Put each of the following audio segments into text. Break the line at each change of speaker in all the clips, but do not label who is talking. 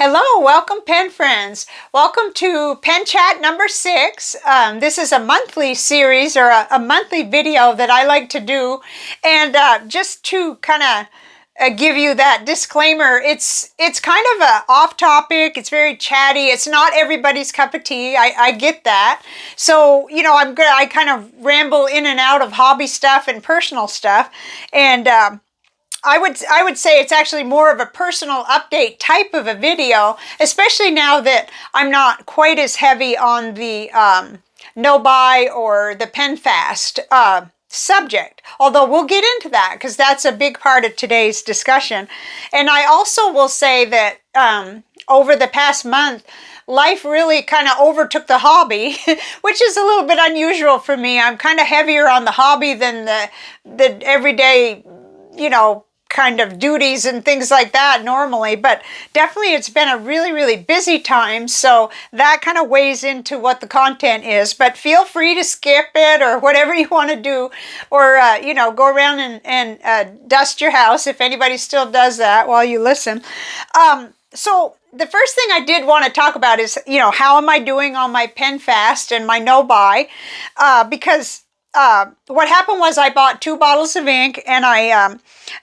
Hello, welcome pen friends. Welcome to Pen Chat number 6. This is a monthly series or a monthly video that I like to do. And just to kind of give you that disclaimer, it's kind of a off topic. It's very chatty. It's not everybody's cup of tea. I get that. So, you know, I kind of ramble in and out of hobby stuff and personal stuff. And I would say it's actually more of a personal update type of a video, especially now that I'm not quite as heavy on the no-buy or the pen fast subject. Although we'll get into that because that's a big part of today's discussion. And I also will say that over the past month, life really kind of overtook the hobby, which is a little bit unusual for me. I'm kind of heavier on the hobby than the everyday, you know, kind of duties and things like that normally, but definitely it's been a really busy time, so that kind of weighs into what the content is. But feel free to skip it or whatever you want to do, or you know, go around and dust your house if anybody still does that while you listen. So the first thing I did want to talk about is, you know, how am I doing on my pen fast and my no buy, because what happened was I bought 2 bottles of ink, and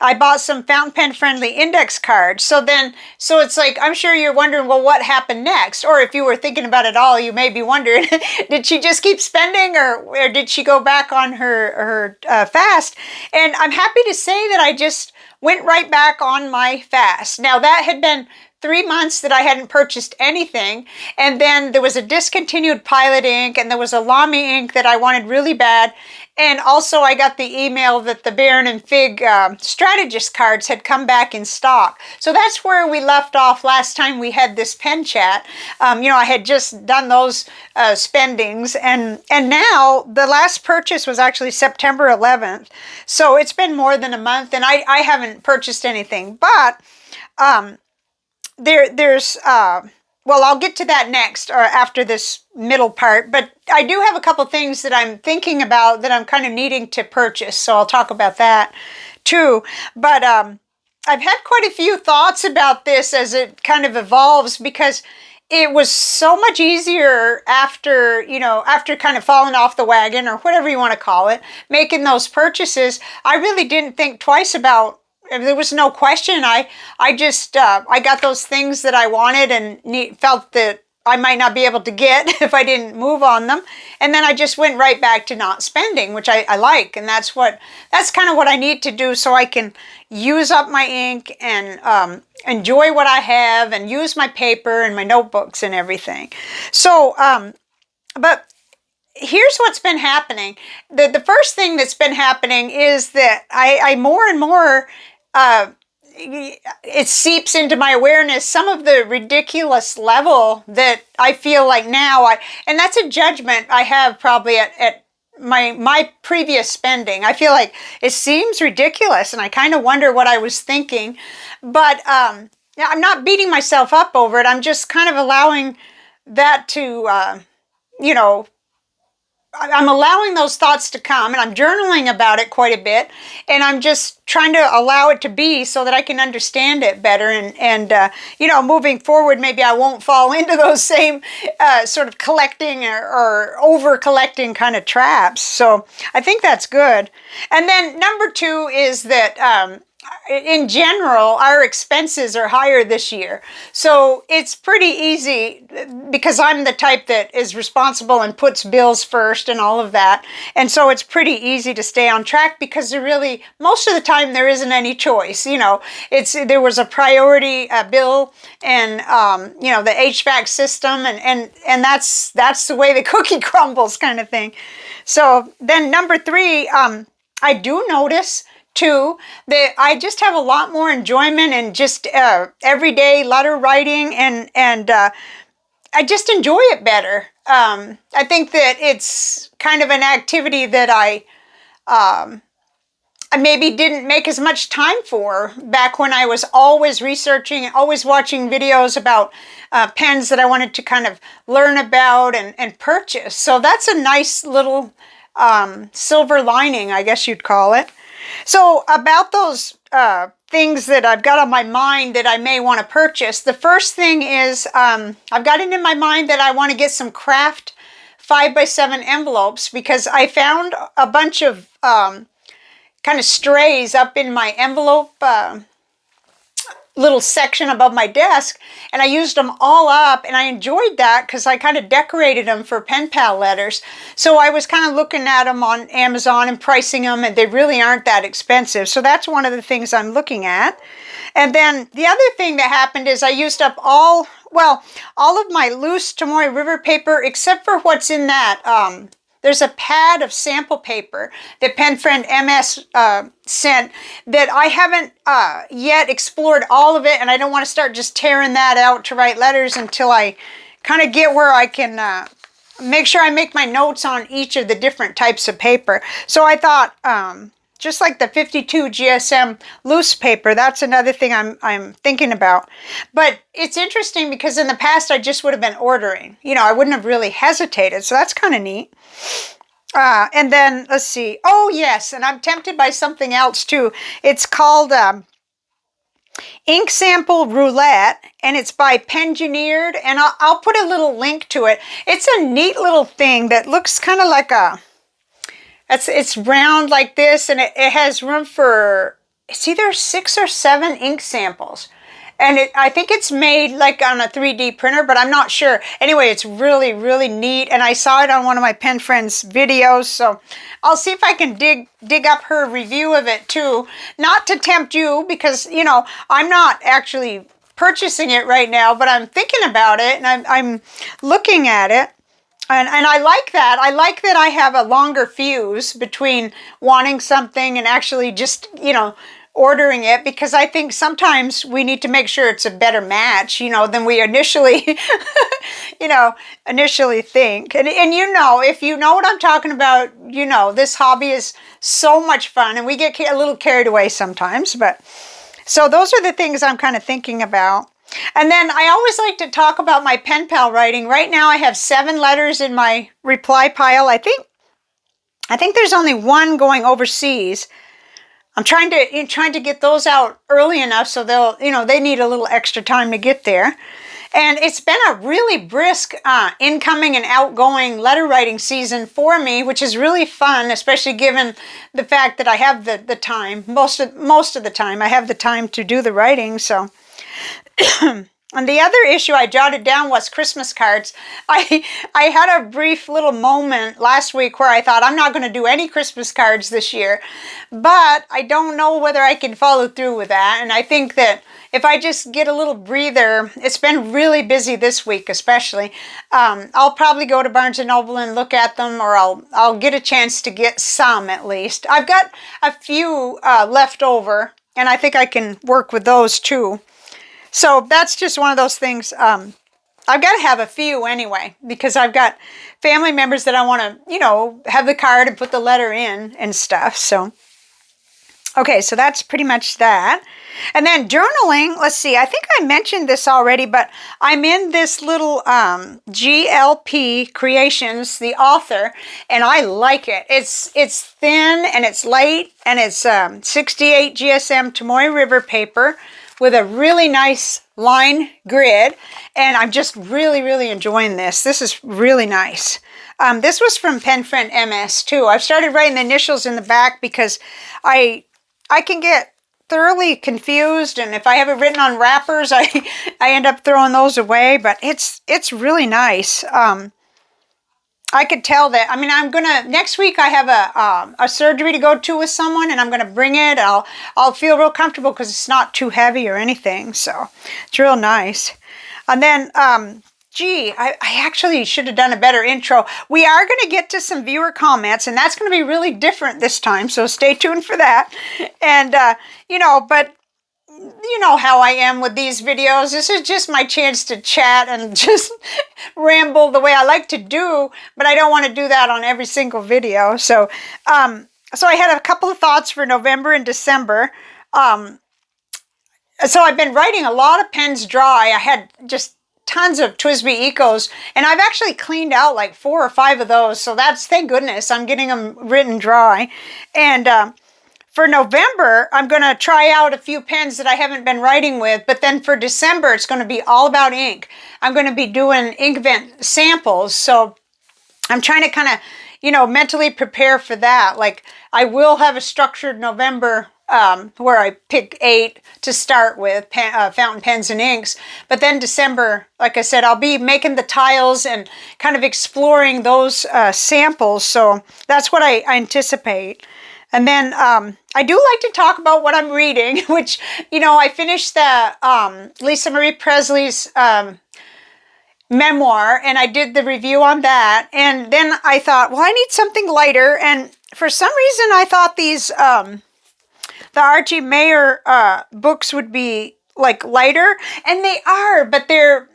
I bought some fountain pen friendly index cards. So it's like, I'm sure you're wondering, well, what happened next? Or if you were thinking about it all, you may be wondering, did she just keep spending, or did she go back on her fast? And I'm happy to say that I just went right back on my fast. Now that had been 3 months that I hadn't purchased anything, and then there was a discontinued Pilot ink, and there was a Lamy ink that I wanted really bad, and also I got the email that the Baron and Fig Strategist cards had come back in stock. So that's where we left off last time we had this pen chat. You know, I had just done those spendings, and now the last purchase was actually September 11th, so it's been more than a month, and I haven't purchased anything, but there's well, I'll get to that next or after this middle part, but I do have a couple things that I'm thinking about that I'm kind of needing to purchase, so I'll talk about that too. But I've had quite a few thoughts about this as it kind of evolves, because it was so much easier after, you know, after kind of falling off the wagon, or whatever you want to call it, making those purchases. I really didn't think twice about. There was no question. I just I got those things that I wanted and felt that I might not be able to get if I didn't move on them, and then I just went right back to not spending, which I like, and that's kind of what I need to do, so I can use up my ink and enjoy what I have and use my paper and my notebooks and everything. So but here's what's been happening. The first thing that's been happening is that I more and more it seeps into my awareness some of the ridiculous level that I feel like now and that's a judgment I have probably at my previous spending. I feel like it seems ridiculous, and I kind of wonder what I was thinking, but I'm not beating myself up over it. I'm just kind of allowing that to you know, I'm allowing those thoughts to come, and I'm journaling about it quite a bit, and I'm just trying to allow it to be so that I can understand it better, and you know, moving forward, maybe I won't fall into those same sort of collecting or over collecting kind of traps. So I think that's good. And then number 2 is that in general, our expenses are higher this year. So it's pretty easy, because I'm the type that is responsible and puts bills first and all of that. And so it's pretty easy to stay on track, because most of the time there isn't any choice. You know, there was a priority bill, and you know, the HVAC system, and that's the way the cookie crumbles, kind of thing. So then number 3, I do notice too that I just have a lot more enjoyment in just everyday letter writing, and I just enjoy it better. I think that it's kind of an activity that I maybe didn't make as much time for back when I was always researching, always watching videos about pens that I wanted to kind of learn about and purchase. So that's a nice little silver lining, I guess you'd call it. So about those things that I've got on my mind that I may want to purchase. The first thing is I've got it in my mind that I want to get some craft 5x7 envelopes because I found a bunch of kind of strays up in my envelope little section above my desk, and I used them all up, and I enjoyed that because I kind of decorated them for pen pal letters. So I was kind of looking at them on Amazon and pricing them, and they really aren't that expensive. So that's one of the things I'm looking at. And then the other thing that happened is I used up all of my loose Tomoe River paper except for what's in that there's a pad of sample paper that Pen Friend MS sent that I haven't yet explored all of it, and I don't want to start just tearing that out to write letters until I kind of get where I can make sure I make my notes on each of the different types of paper. So I thought, just like the 52 GSM loose paper, that's another thing I'm thinking about. But it's interesting because in the past I just would have been ordering. You know, I wouldn't have really hesitated, so that's kind of neat. And then, let's see. Oh, yes, and I'm tempted by something else, too. It's called Ink Sample Roulette, and it's by Pengineered, and I'll put a little link to it. It's a neat little thing that looks kind of like it's round like this, and it has room for, it's either 6 or 7 ink samples. And I think it's made like on a 3D printer, but I'm not sure. Anyway, it's really, really neat. And I saw it on one of my pen friends' videos. So I'll see if I can dig up her review of it too. Not to tempt you because, you know, I'm not actually purchasing it right now, but I'm thinking about it and I'm looking at it. And I like that. I like that I have a longer fuse between wanting something and actually just, you know, ordering it, because I think sometimes we need to make sure it's a better match, you know, than we initially, initially think. And you know, if you know what I'm talking about, you know, this hobby is so much fun and we get a little carried away sometimes. But so those are the things I'm kind of thinking about. And then I always like to talk about my pen pal writing. Right now I have 7 letters in my reply pile. I think there's only 1 going overseas. I'm trying to get those out early enough so they'll, you know, they need a little extra time to get there. And it's been a really brisk incoming and outgoing letter writing season for me, which is really fun, especially given the fact that I have the time. Most of the time I have the time to do the writing, so. And the other issue I jotted down was Christmas cards. I had a brief little moment last week where I thought I'm not going to do any Christmas cards this year, but I don't know whether I can follow through with that. And I think that if I just get a little breather, it's been really busy this week especially. I'll probably go to Barnes & Noble and look at them, or I'll get a chance to get some at least. I've got a few left over, and I think I can work with those too. So that's just one of those things. I've got to have a few anyway, because I've got family members that I want to, you know, have the card and put the letter in and stuff. So, okay, so that's pretty much that. And then journaling, let's see, I think I mentioned this already, but I'm in this little GLP Creations, the author, and I like it. It's thin and it's light, and it's 68 GSM Tomoe River paper with a really nice line grid, and I'm just really, really enjoying this. This is really nice. This was from Pen Friend MS too. I've started writing the initials in the back because I can get thoroughly confused, and if I have it written on wrappers, I end up throwing those away. But it's really nice. I could tell that. I mean, next week I have a surgery to go to with someone, and I'm gonna bring it. I'll feel real comfortable because it's not too heavy or anything, so it's real nice. And then, I actually should have done a better intro. We are gonna get to some viewer comments, and that's gonna be really different this time, so stay tuned for that. And, but you know how I am with these videos. This is just my chance to chat and just ramble the way I like to do, but I don't want to do that on every single video. So, so I had a couple of thoughts for November and December. So I've been writing a lot of pens dry. I had just tons of TWSBI Ecos, and I've actually cleaned out like 4 or 5 of those. So thank goodness I'm getting them written dry. And, for November, I'm going to try out a few pens that I haven't been writing with, but then for December, it's going to be all about ink. I'm going to be doing Inkvent samples, so I'm trying to kind of, mentally prepare for that. Like, I will have a structured November where I pick 8 to start with, fountain pens and inks. But then December, like I said, I'll be making the tiles and kind of exploring those samples. So that's what I anticipate. And then I do like to talk about what I'm reading, which, I finished the Lisa Marie Presley's memoir, and I did the review on that. And then I thought, well, I need something lighter. And for some reason, I thought these, the Archie Mayer books would be like lighter, and they are, but they're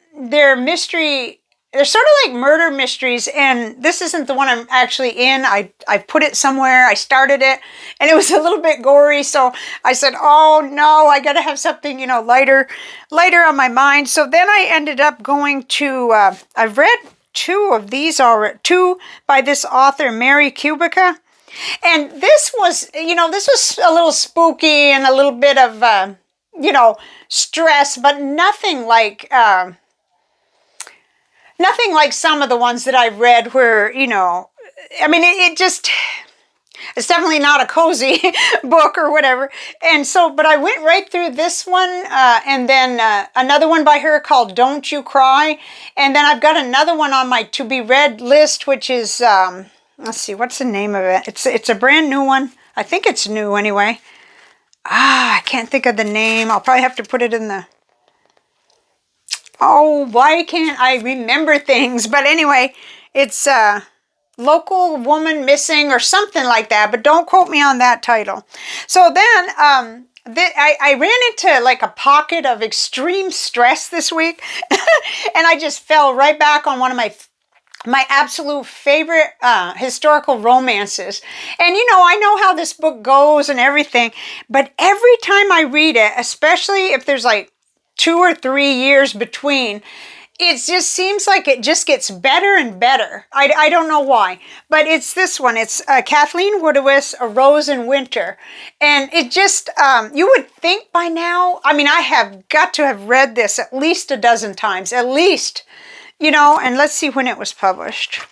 mystery. They're sort of like murder mysteries, and this isn't the one I'm actually in. I put it somewhere. I started it, and it was a little bit gory, so I said, oh no, I gotta have something, lighter on my mind. So then I ended up going to, I've read 2 of these already, 2 by this author, Mary Kubica. And this was, this was a little spooky and a little bit of, stress, but nothing like some of the ones that I've read where, it's definitely not a cozy book or whatever. And so, but I went right through this one and then another one by her called Don't You Cry. And then I've got another one on my to be read list, which is, let's see, what's the name of it? It's a brand new one. I think it's new anyway. I can't think of the name. I'll probably have to put it in the... Oh, why can't I remember things? But anyway, it's Local Woman Missing or something like that, but don't quote me on that title. So then I ran into like a pocket of extreme stress this week, and I just fell right back on one of my absolute favorite historical romances. And I know how this book goes and everything, but every time I read it, especially if there's like 2 or 3 years between, it just seems like it just gets better and better. I don't know why, but it's this one. It's Kathleen Woodiwiss, A Rose in Winter. And it just, you would think by now, I have got to have read this at least a dozen times, at least, and let's see when it was published.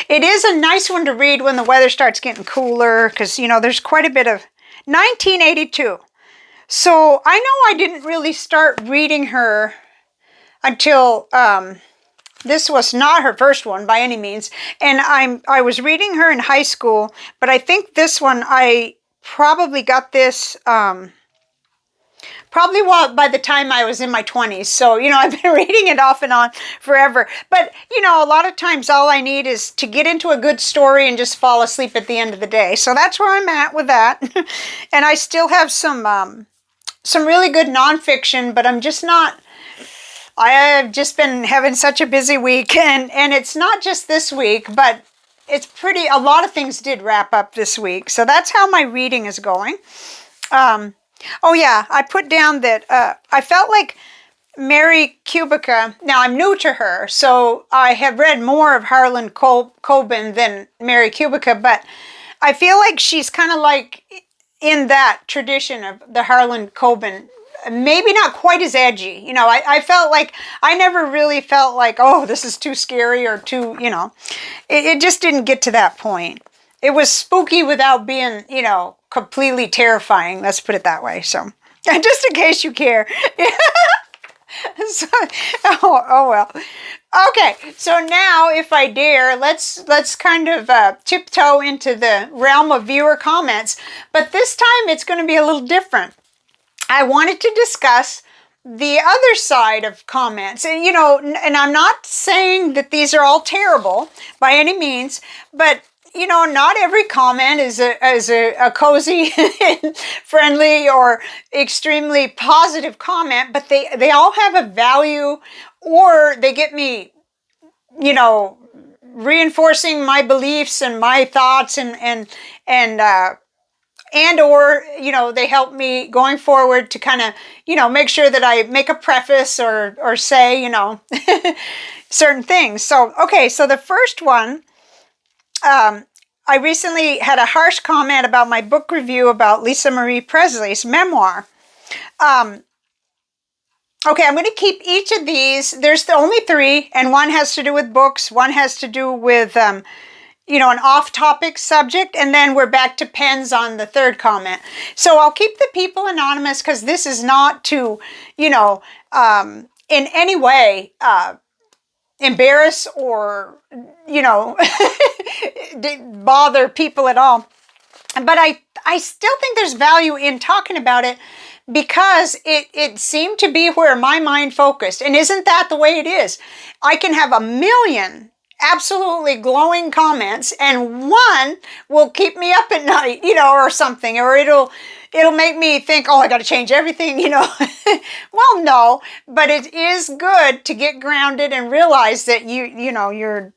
It is a nice one to read when the weather starts getting cooler, because, there's quite a bit of 1982. So I know I didn't really start reading her until this was not her first one by any means, and I was reading her in high school, but I think this one I probably got this probably by the time I was in my 20s. So, I've been reading it off and on forever. But, a lot of times all I need is to get into a good story and just fall asleep at the end of the day. So that's where I'm at with that. And I still have some really good nonfiction, but I'm just not... I've just been having such a busy week, and it's not just this week, but it's a lot of things did wrap up this week. So that's how my reading is going. Oh yeah, I put down that I felt like Mary Kubica, now I'm new to her, so I have read more of Harlan Coben than Mary Kubica, but I feel like she's kind of like in that tradition of the Harlan Coben, maybe not quite as edgy. I felt like, I never really felt like, oh, this is too scary or too, it just didn't get to that point. It was spooky without being, completely terrifying. Let's put it that way. So, just in case you care. So, oh well. Okay, so now, if I dare, let's kind of tiptoe into the realm of viewer comments. But this time, it's going to be a little different. I wanted to discuss the other side of comments. And, and I'm not saying that these are all terrible by any means, but, not every comment is a cozy, friendly, or extremely positive comment, but they all have a value, or they get me, reinforcing my beliefs and my thoughts and or, they help me going forward to kind of, make sure that I make a preface or say, certain things. So, okay, so the first one I recently had a harsh comment about my book review about Lisa Marie Presley's memoir. Okay, I'm going to keep each of these. There's only three, and one has to do with books, one has to do with, an off-topic subject, and then we're back to pens on the third comment. So I'll keep the people anonymous because this is not to, in any way embarrass or, bother people at all. But I still think there's value in talking about it because it seemed to be where my mind focused. And isn't that the way it is? I can have a million absolutely glowing comments and one will keep me up at night, or something, or it'll make me think, oh, I got to change everything, Well, no, but it is good to get grounded and realize that you're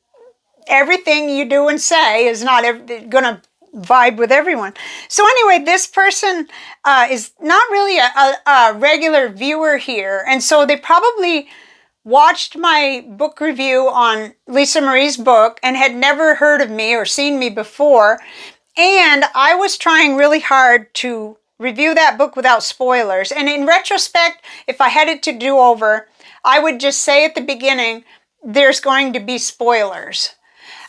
everything you do and say is not going to vibe with everyone. So anyway, this person is not really a regular viewer here. And so they probably watched my book review on Lisa Marie's book and had never heard of me or seen me before. And I was trying really hard to review that book without spoilers. And in retrospect, if I had it to do over, I would just say at the beginning, there's going to be spoilers.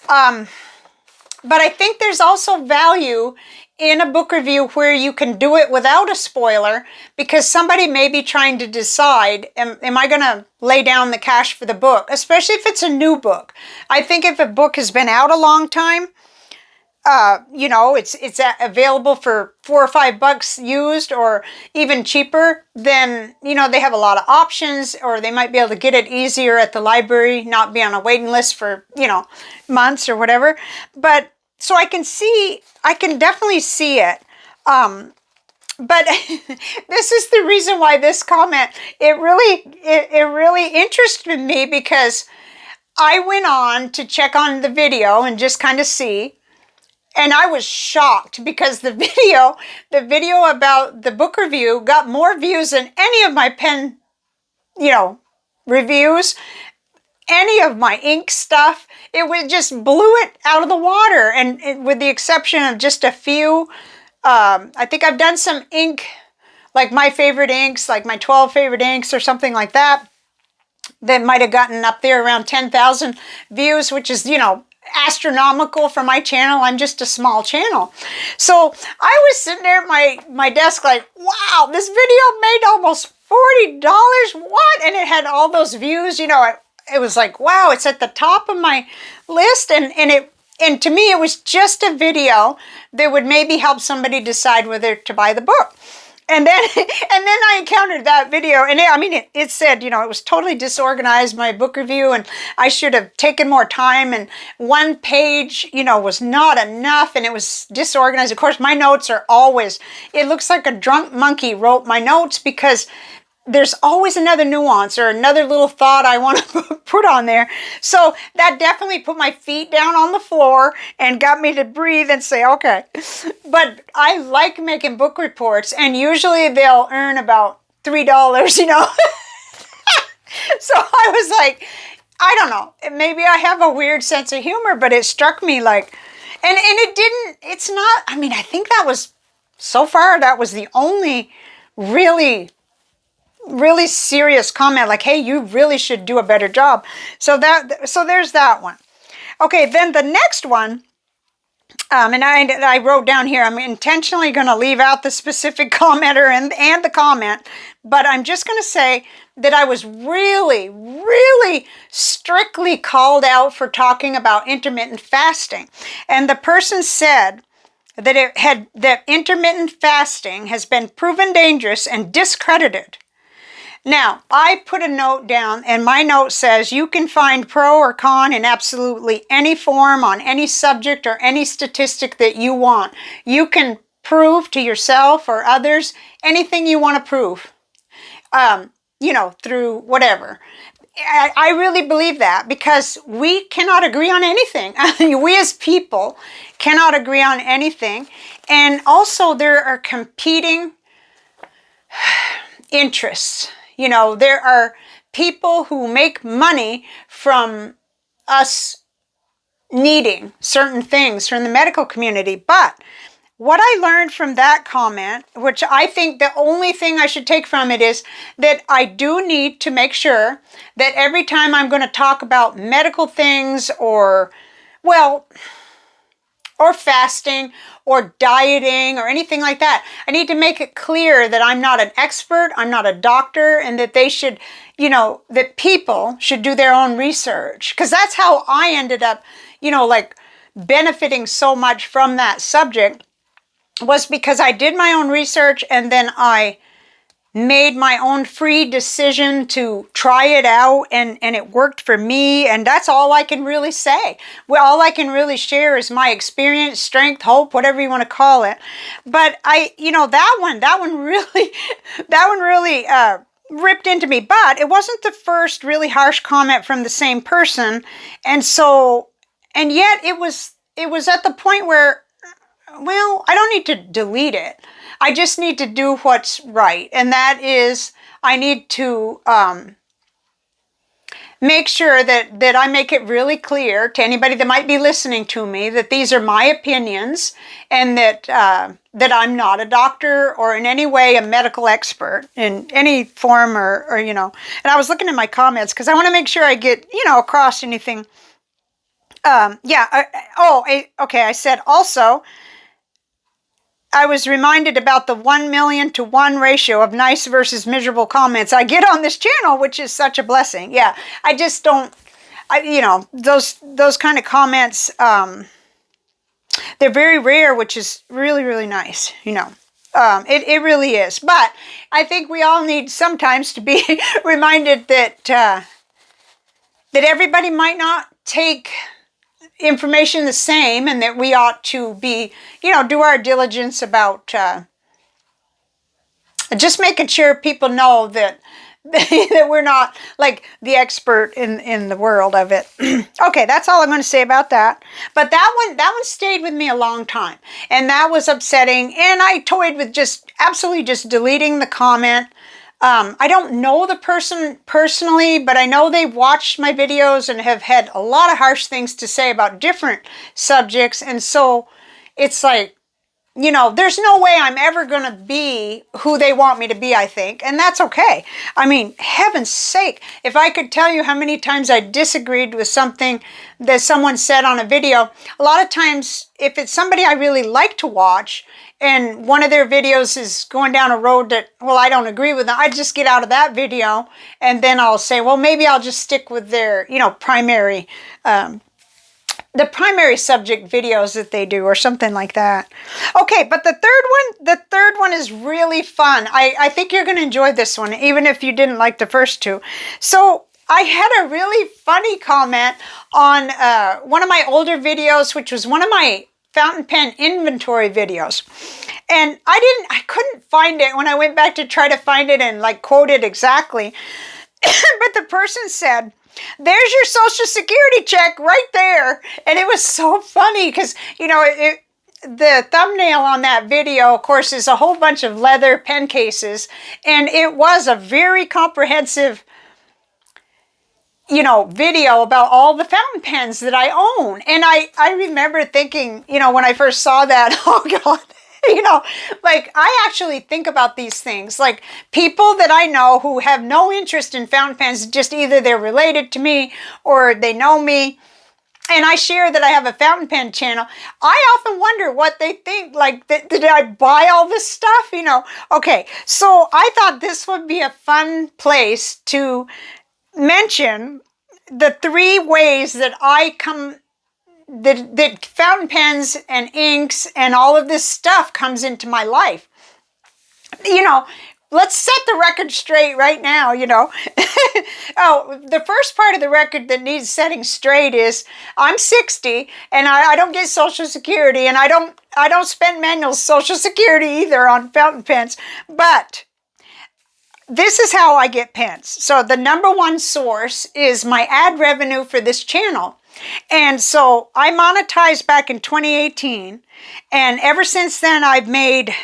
But I think there's also value in a book review where you can do it without a spoiler because somebody may be trying to decide, am I going to lay down the cash for the book? Especially if it's a new book. I think if a book has been out a long time, it's available for $4 or $5 used or even cheaper, then, they have a lot of options, or they might be able to get it easier at the library, not be on a waiting list for, months or whatever. But so I can definitely see it. But this is the reason why this comment, it really interested me because I went on to check on the video and just kind of see. And I was shocked because the video about the book review got more views than any of my pen, reviews, any of my ink stuff. It just blew it out of the water. And with the exception of just a few, I think I've done some ink, like my favorite inks, like my 12 favorite inks or something like that, that might have gotten up there around 10,000 views, which is, astronomical for my channel. I'm just a small channel. So I was sitting there at my desk like, wow, this video made almost $40. What? And it had all those views, it was like, wow, it's at the top of my list. And to me, it was just a video that would maybe help somebody decide whether to buy the book. And then I encountered that video, and it said, it was totally disorganized, my book review, and I should have taken more time, and one page, was not enough, and it was disorganized. Of course, my notes are always, it looks like a drunk monkey wrote my notes because there's always another nuance or another little thought I want to put on there. So that definitely put my feet down on the floor and got me to breathe and say, okay. But I like making book reports, and usually they'll earn about $3, So I was like, I don't know, maybe I have a weird sense of humor, but it struck me like, and it's not, I think that was, so far, that was the only really serious comment, like, hey, you really should do a better job. So there's that one. Okay, then the next one, and I wrote down here, I'm intentionally going to leave out the specific commenter and the comment, but I'm just going to say that I was really strictly called out for talking about intermittent fasting. And the person said that intermittent fasting has been proven dangerous and discredited. Now, I put a note down, and my note says you can find pro or con in absolutely any form on any subject or any statistic that you want. You can prove to yourself or others anything you want to prove, through whatever. I really believe that because we cannot agree on anything. We as people cannot agree on anything. And also there are competing interests. There are people who make money from us needing certain things from the medical community. But what I learned from that comment, which I think the only thing I should take from it, is that I do need to make sure that every time I'm going to talk about medical things or, well, or fasting or dieting or anything like that, I need to make it clear that I'm not an expert, I'm not a doctor, and that they should, that people should do their own research. Because that's how I ended up, like benefiting so much from that subject, was because I did my own research and then I made my own free decision to try it out, and it worked for me, and that's all I can really say. Well, all I can really share is my experience, strength, hope, whatever you want to call it. But that one really ripped into me. But it wasn't the first really harsh comment from the same person, and yet it was at the point where, well, I don't need to delete it. I just need to do what's right. And that is, I need to make sure that I make it really clear to anybody that might be listening to me that these are my opinions, and that I'm not a doctor or in any way a medical expert in any form or. And I was looking at my comments because I want to make sure I get, across anything. Okay, I said also, I was reminded about the 1 million to 1 ratio of nice versus miserable comments I get on this channel, which is such a blessing. Yeah, I just don't, those kind of comments, they're very rare, which is really, really nice, It really is. But I think we all need sometimes to be reminded that everybody might not take information the same, and that we ought to be, do our diligence about just making sure people know that that we're not like the expert in the world of it. Okay, that's all I'm going to say about that. But that one stayed with me a long time, and that was upsetting, and I toyed with just absolutely just deleting the comment. I don't know the person personally, but I know they've watched my videos and have had a lot of harsh things to say about different subjects. And so it's like, there's no way I'm ever going to be who they want me to be, I think. And that's okay. I mean, heaven's sake, if I could tell you how many times I disagreed with something that someone said on a video, a lot of times, if it's somebody I really like to watch, and one of their videos is going down a road that, well, I don't agree with them, I just get out of that video, and then I'll say, well, maybe I'll just stick with their, primary, the primary subject videos that they do, or something like that. Okay, but the third one is really fun. I think you're going to enjoy this one, even if you didn't like the first two. So I had a really funny comment on one of my older videos, which was one of my fountain pen inventory videos. And I couldn't find it when I went back to try to find it and like quote it exactly. But the person said, "There's your social security check right there." And it was so funny because, the thumbnail on that video, of course, is a whole bunch of leather pen cases. And it was a very comprehensive video about all the fountain pens that I own. And I remember thinking, when I first saw that, oh God, like I actually think about these things, like people that I know who have no interest in fountain pens, just either they're related to me or they know me, and I share that I have a fountain pen channel. I often wonder what they think, like, did I buy all this stuff, Okay, so I thought this would be a fun place to mention the 3 ways that that fountain pens and inks and all of this stuff comes into my life. Let's set the record straight right now, Oh, the first part of the record that needs setting straight is I'm 60 and I don't get Social Security, and I don't spend Manuel's Social Security either on fountain pens, but this is how I get pens. So the number one source is my ad revenue for this channel. And so I monetized back in 2018. And ever since then, I've made,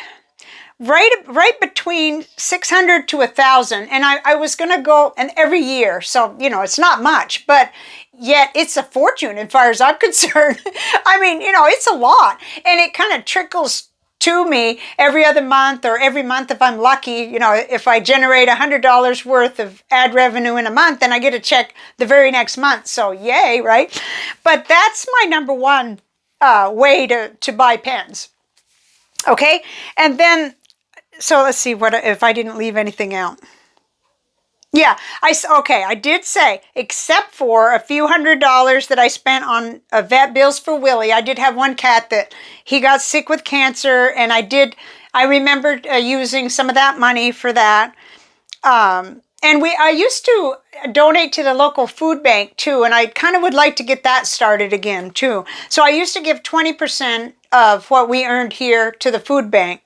right between 600 to 1,000. And I was going to go, and every year. So, it's not much, but yet it's a fortune as far as I'm concerned. I mean, it's a lot, and it kind of trickles to me every other month or every month if I'm lucky. If I generate $100 worth of ad revenue in a month, then I get a check the very next month. So yay, right? But that's my number one way to buy pens. Okay, and then, so let's see what if I didn't leave anything out. Yeah, I did say, except for a few $100s that I spent on vet bills for Willie. I did have one cat that he got sick with cancer, and I remember using some of that money for that. And I used to donate to the local food bank too, and I kind of would like to get that started again too. So I used to give 20% of what we earned here to the food bank.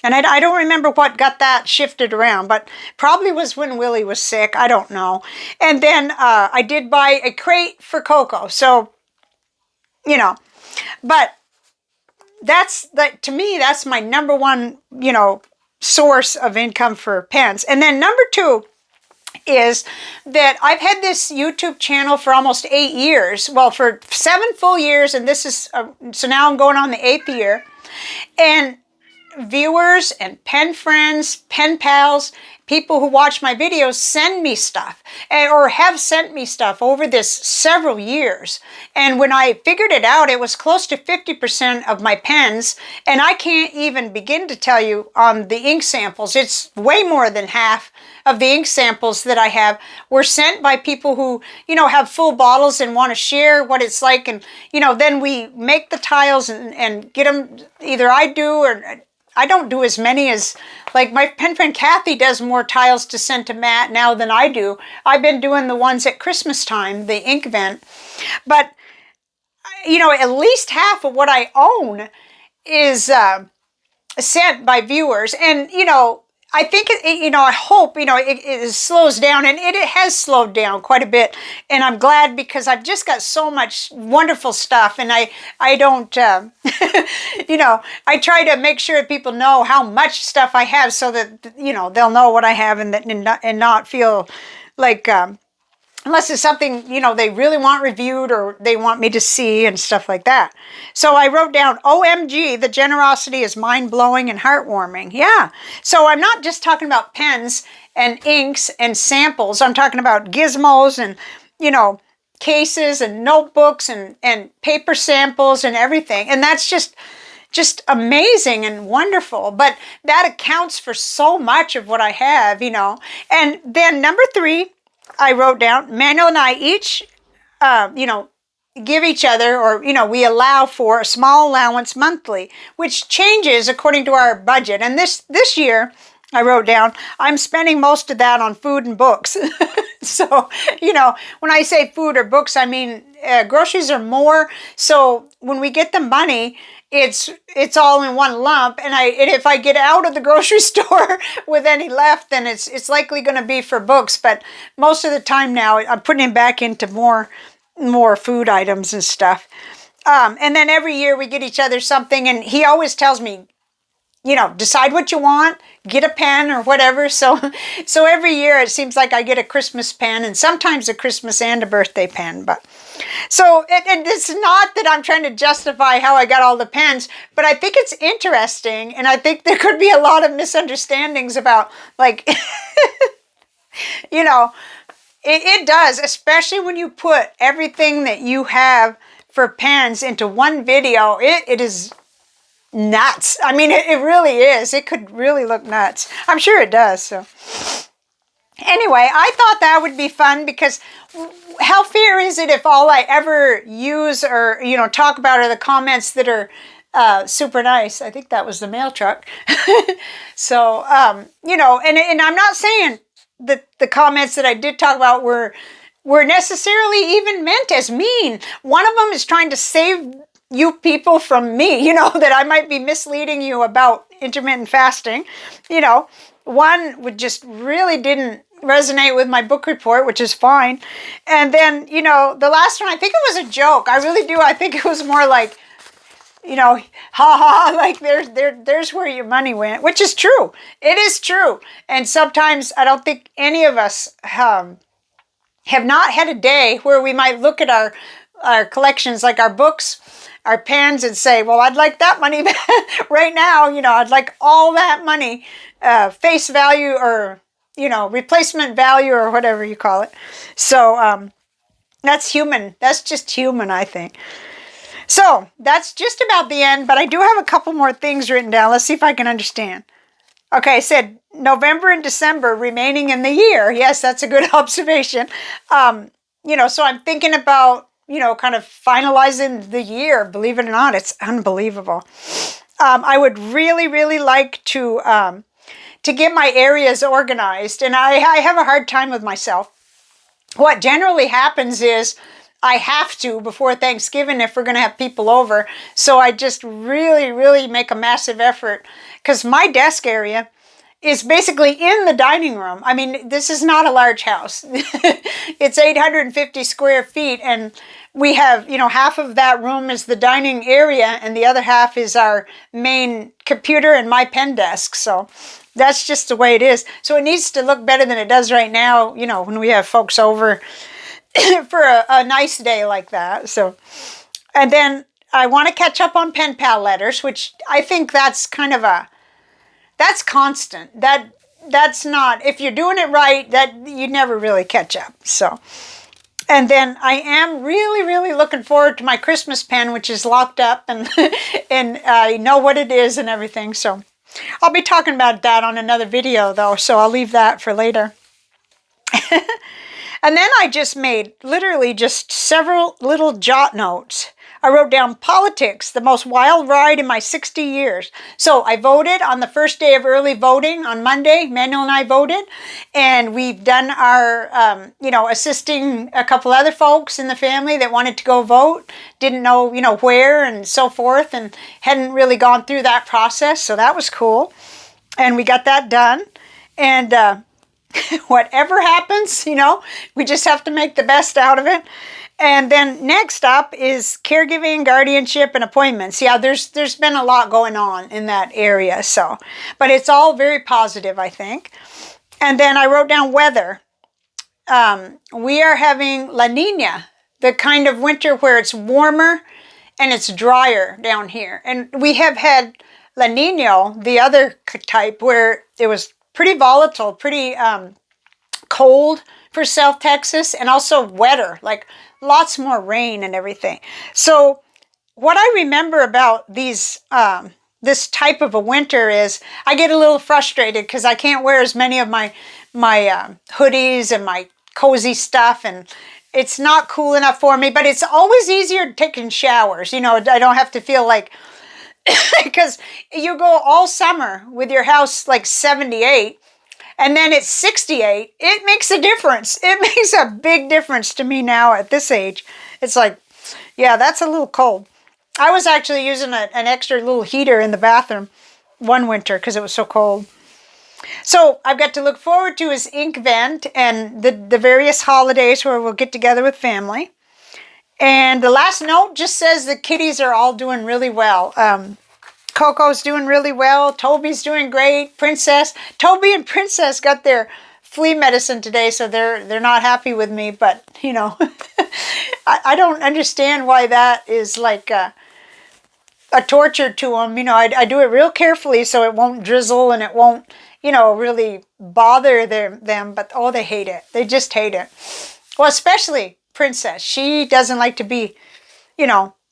And I don't remember what got that shifted around, but probably was when Willie was sick. I don't know. And then I did buy a crate for Coco. So, but to me, that's my number one, source of income for pens. And then number two is that I've had this YouTube channel for almost 8 years. Well, for 7 full years. And this is, so now I'm going on the 8th year. And viewers and pen friends, pen pals, people who watch my videos send me stuff or have sent me stuff over this several years. And when I figured it out, it was close to 50% of my pens. And I can't even begin to tell you on the ink samples. It's way more than half of the ink samples that I have were sent by people who, have full bottles and want to share what it's like. And, then we make the tiles and get them, either I do or I don't do as many as, like my pen friend Kathy does more tiles to send to Matt now than I do. I've been doing the ones at Christmas time, the ink event. But, at least half of what I own is sent by viewers. And, I think, I hope, it slows down, and it has slowed down quite a bit. And I'm glad, because I've just got so much wonderful stuff. And I don't, I try to make sure people know how much stuff I have so that, they'll know what I have and not feel like, unless it's something, they really want reviewed or they want me to see and stuff like that. So I wrote down, OMG, the generosity is mind-blowing and heartwarming. Yeah. So I'm not just talking about pens and inks and samples. I'm talking about gizmos and, cases and notebooks and paper samples and everything. And that's just amazing and wonderful. But that accounts for so much of what I have, And then number 3, I wrote down, Manuel and I each, give each other, or, we allow for a small allowance monthly, which changes according to our budget. And this year, I wrote down, I'm spending most of that on food and books. So, when I say food or books, I mean, groceries are more. So when we get the money, it's all in one lump. And if I get out of the grocery store with any left, then it's likely going to be for books. But most of the time now, I'm putting it back into more food items and stuff. And then every year we get each other something, and he always tells me, decide what you want, get a pen or whatever. So every year it seems like I get a Christmas pen, and sometimes a Christmas and a birthday pen. But so it's not that I'm trying to justify how I got all the pens, but I think it's interesting, and I think there could be a lot of misunderstandings about, like, it does, especially when you put everything that you have for pens into one video. It is nuts. I mean, it really is. It could really look nuts. I'm sure it does. So anyway, I thought that would be fun, because how fair is it if all I ever use or, talk about are the comments that are super nice? I think that was the mail truck. So, and I'm not saying that the comments that I did talk about were necessarily even meant as mean. One of them is trying to save you people from me, that I might be misleading you about intermittent fasting. One would just really didn't resonate with my book report, which is fine. And then, the last one, I think it was a joke. I really do. I think it was more like, ha ha, like there's where your money went, which is true. It is true. And sometimes I don't think any of us have not had a day where we might look at our collections, like our books, our pens, and say, well, I'd like that money right now. I'd like all that money, face value, or, replacement value, or whatever you call it. So that's human. That's just human, I think. So that's just about the end, but I do have a couple more things written down. Let's see if I can understand. Okay, I said November and December remaining in the year. Yes, that's a good observation. So I'm thinking about, kind of finalizing the year. Believe it or not, it's unbelievable. I would really, really like to get my areas organized, and I have a hard time with myself. What generally happens is I have to before Thanksgiving if we're going to have people over. So I just really, really make a massive effort, because my desk area is basically in the dining room. I mean, this is not a large house. It's 850 square feet, and we have, half of that room is the dining area, and the other half is our main computer and my pen desk. So that's just the way it is. So it needs to look better than it does right now, when we have folks over for a nice day like that. So, and then I want to catch up on pen pal letters, which I think that's kind of that's constant. That's not, if you're doing it right, that you never really catch up. So, and then I am really, really looking forward to my Christmas pen, which is locked up, and and I know what it is and everything. So I'll be talking about that on another video though, so I'll leave that for later. And then I just made literally just several little jot notes. I wrote down politics, the most wild ride in my 60 years. So I voted on the first day of early voting on Monday. Manuel and I voted, and we've done our, assisting a couple other folks in the family that wanted to go vote, didn't know, where and so forth, and hadn't really gone through that process. So that was cool. And we got that done. And, whatever happens, we just have to make the best out of it. And then next up is caregiving, guardianship, and appointments. Yeah, there's been a lot going on in that area. So, but it's all very positive, I think. And then I wrote down weather. We are having La Nina, the kind of winter where it's warmer and it's drier down here. And we have had La Nino, the other type, where it was pretty volatile, pretty cold for South Texas, and also wetter, like lots more rain and everything. So what I remember about these this type of a winter is I get a little frustrated because I can't wear as many of my hoodies and my cozy stuff, and it's not cool enough for me. But it's always easier taking showers. I don't have to feel like, because you go all summer with your house like 78, and then it's 68. It makes a difference. It makes a big difference to me now at this age. It's like, yeah, that's a little cold. I was actually using an extra little heater in the bathroom one winter because it was so cold. So I've got to look forward to is Inkvent and the various holidays where we'll get together with family. And the last note just says the kitties are all doing really well. Coco's doing really well. Toby's doing great. Toby and Princess got their flea medicine today, so they're not happy with me. But I don't understand why that is like a torture to them. I do it real carefully so it won't drizzle and it won't really bother them. But oh, they hate it. They just hate it. Well, especially Princess. She doesn't like to be,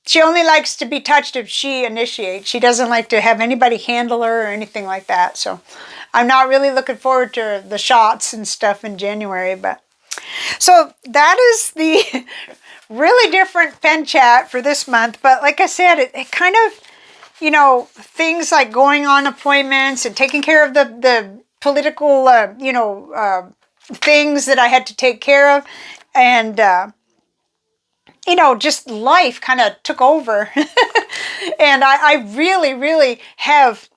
she only likes to be touched if she initiates. She doesn't like to have anybody handle her or anything like that. So I'm not really looking forward to the shots and stuff in January. But so that is the really different pen chat for this month. But like I said, it kind of, things like going on appointments and taking care of the political, things that I had to take care of. And, just life kind of took over. And I really, really have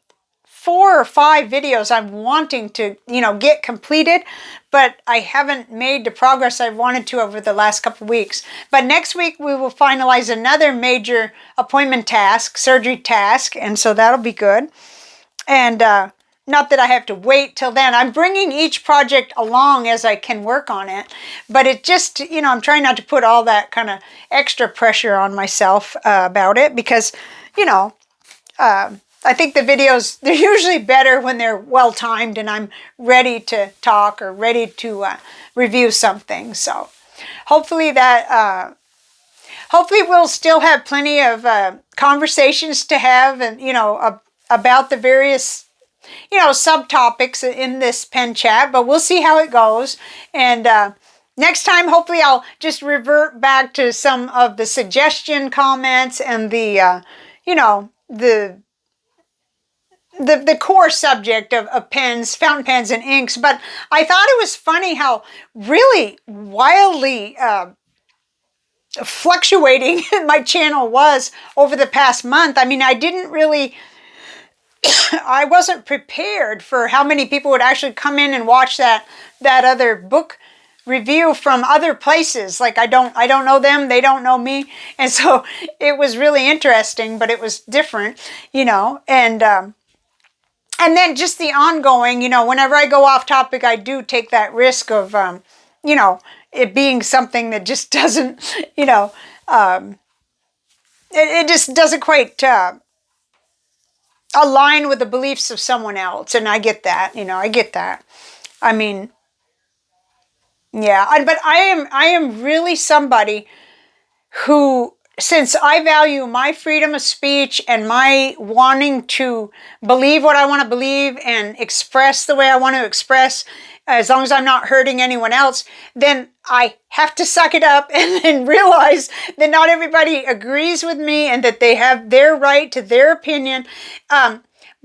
4 or 5 videos I'm wanting to, get completed, but I haven't made the progress I wanted to over the last couple of weeks. But next week we will finalize another major appointment task, surgery task, and so that'll be good. And not that I have to wait till then. I'm bringing each project along as I can work on it, but it just, I'm trying not to put all that kind of extra pressure on myself about it, because, I think the videos, they're usually better when they're well timed and I'm ready to talk or ready to review something. So hopefully hopefully we'll still have plenty of conversations to have, and, about the various, subtopics in this pen chat, but we'll see how it goes. And next time, hopefully I'll just revert back to some of the suggestion comments and the, the core subject of pens, fountain pens, and inks. But I thought it was funny how really wildly fluctuating my channel was over the past month. I mean, I didn't really, I wasn't prepared for how many people would actually come in and watch that other book review from other places. Like I don't know them, they don't know me, and so it was really interesting, but it was different, and then just the ongoing, whenever I go off topic, I do take that risk of, it being something that just doesn't, it just doesn't quite align with the beliefs of someone else. And I get that, I get that. I mean, yeah, but I am really somebody who, since I value my freedom of speech and my wanting to believe what I want to believe and express the way I want to express, as long as I'm not hurting anyone else, then I have to suck it up and realize that not everybody agrees with me and that they have their right to their opinion. But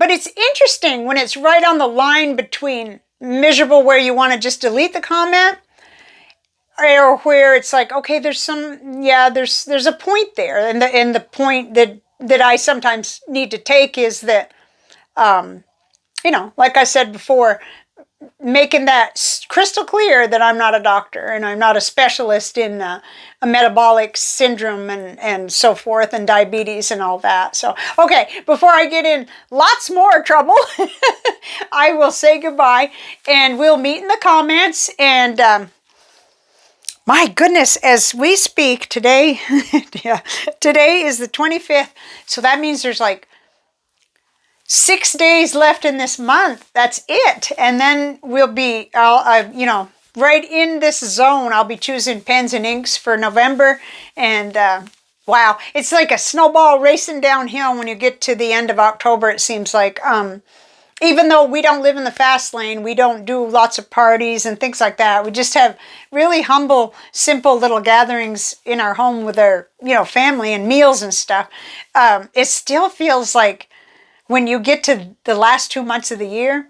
it's interesting when it's right on the line between miserable, where you want to just delete the comment, or where it's like, okay, there's a point there, and the point that I sometimes need to take is that, like I said before, making that crystal clear that I'm not a doctor and I'm not a specialist in a metabolic syndrome and so forth, and diabetes and all that. So, okay, before I get in lots more trouble, I will say goodbye, and we'll meet in the comments. And my goodness, as we speak today, today is the 25th. So that means there's like 6 days left in this month. That's it. And then we'll be, right in this zone. I'll be choosing pens and inks for November. And wow, it's like a snowball racing downhill when you get to the end of October, it seems like. Even though we don't live in the fast lane, we don't do lots of parties and things like that. We just have really humble, simple little gatherings in our home with our, family and meals and stuff. It still feels like when you get to the last 2 months of the year,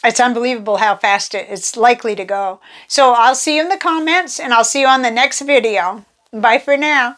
it's unbelievable how fast it's likely to go. So I'll see you in the comments, and I'll see you on the next video. Bye for now.